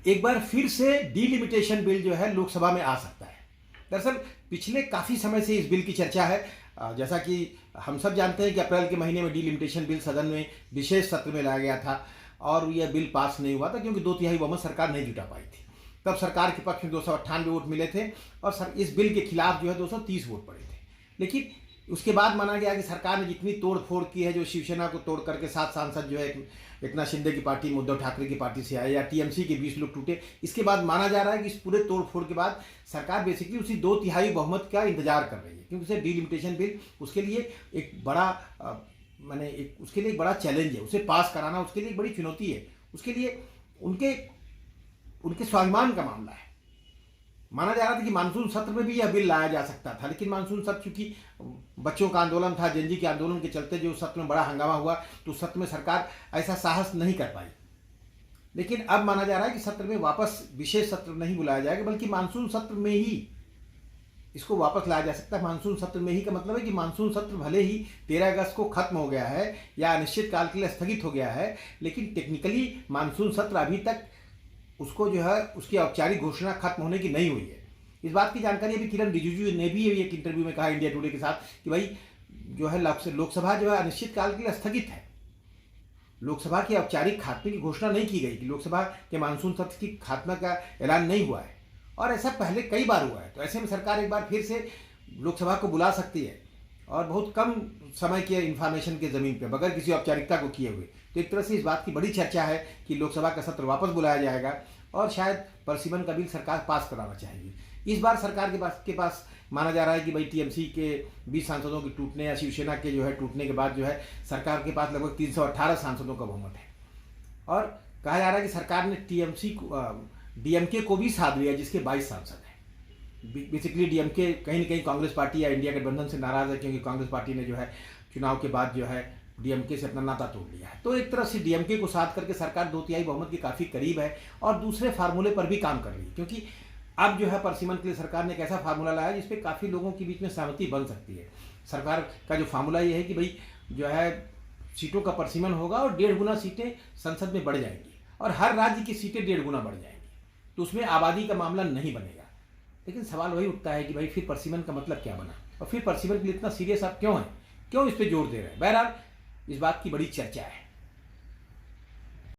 एक बार फिर से डीलिमिटेशन बिल जो है लोकसभा में आ सकता है। दरअसल पिछले काफ़ी समय से इस बिल की चर्चा है। जैसा कि हम सब जानते हैं कि अप्रैल के महीने में डीलिमिटेशन बिल सदन में विशेष सत्र में लाया गया था और यह बिल पास नहीं हुआ था क्योंकि 2/3 बहुमत सरकार नहीं जुटा पाई थी। तब सरकार के पक्ष में 298 वोट मिले थे और इस बिल के खिलाफ जो है 230 वोट पड़े थे। लेकिन उसके बाद माना गया कि सरकार ने जितनी तोड़ फोड़ की है, जो शिवसेना को तोड़ करके 7 सांसद जो है एकनाथ शिंदे की पार्टी, उद्धव ठाकरे की पार्टी से आए या टीएमसी के 20 लोग टूटे, इसके बाद माना जा रहा है कि इस पूरे तोड़ फोड़ के बाद सरकार बेसिकली उसी 2/3 बहुमत का इंतजार कर रही है क्योंकि उसे डीलिमिटेशन बिल उसके लिए एक बड़ा उसके लिए एक बड़ा चैलेंज है। उसे पास कराना उसके लिए एक बड़ी चुनौती है। उसके लिए उनके स्वाभिमान का मामला है। माना जा रहा था कि मानसून सत्र में भी यह बिल लाया जा सकता था, लेकिन मानसून सत्र चूंकि बच्चों का आंदोलन था, जेनजी के आंदोलन के चलते जो सत्र में बड़ा हंगामा हुआ, तो सत्र में सरकार ऐसा साहस नहीं कर पाई। लेकिन अब माना जा रहा है कि सत्र में वापस विशेष सत्र नहीं बुलाया जाएगा, बल्कि मानसून सत्र में ही इसको वापस लाया जा सकता है। मानसून सत्र में ही का मतलब है कि मानसून सत्र भले ही 13 अगस्त को खत्म हो गया है या अनिश्चित काल के लिए स्थगित हो गया है, लेकिन टेक्निकली मानसून सत्र अभी तक उसको जो है उसकी औपचारिक घोषणा खत्म होने की नहीं हुई है। इस बात की जानकारी अभी किरण रिजिजू ने भी एक इंटरव्यू में कहा इंडिया टुडे के साथ कि भाई जो है लोकसभा जो है अनिश्चित काल के लिए स्थगित है। लोकसभा की औपचारिक खात्मे की घोषणा नहीं की गई कि लोकसभा के मानसून सत्र की खात्मा का ऐलान नहीं हुआ है और ऐसा पहले कई बार हुआ है। तो ऐसे में सरकार एक बार फिर से लोकसभा को बुला सकती है और बहुत कम समय के इन्फॉर्मेशन के ज़मीन पर बगैर किसी औपचारिकता को किए हुए। तो एक तरह से इस बात की बड़ी चर्चा है कि लोकसभा का सत्र वापस बुलाया जाएगा और शायद परसिमन का बिल सरकार पास कराना चाहेगी। इस बार सरकार के पास माना जा रहा है कि भाई टीएमसी के 20 सांसदों के टूटने या शिवसेना के जो है टूटने के बाद जो है सरकार के पास लगभग 318 सांसदों का बहुमत है और कहा जा रहा है कि सरकार ने डीएमके को भी साथ लिया जिसके 22 सांसद हैं। बेसिकली डीएमके कहीं ना कहीं कांग्रेस पार्टी या इंडिया गठबंधन से नाराज है क्योंकि कांग्रेस पार्टी ने जो है चुनाव के बाद जो है डीएमके से अपना नाता तोड़ लिया है। तो एक तरह से डीएमके को साथ करके सरकार 2/3 बहुमत के काफ़ी करीब है और दूसरे फार्मूले पर भी काम कर रही है क्योंकि अब जो है परसिमन के लिए सरकार ने एक ऐसा फार्मूला लाया जिसपे काफ़ी लोगों के बीच में सहमति बन सकती है। सरकार का जो फार्मूला ये है कि भाई जो है सीटों का परसिमन होगा और 1.5 गुना सीटें संसद में बढ़ जाएंगी और हर राज्य की सीटें 1.5 गुना बढ़ जाएंगी। तो उसमें आबादी का मामला नहीं बनेगा। लेकिन सवाल वही उठता है कि भाई फिर परसिमन का मतलब क्या बना और फिर परसिमन के लिए इतना सीरियस आप क्यों हैं, क्यों इस पर जोर दे रहे हैं। बहरहाल इस बात की बड़ी चर्चा है।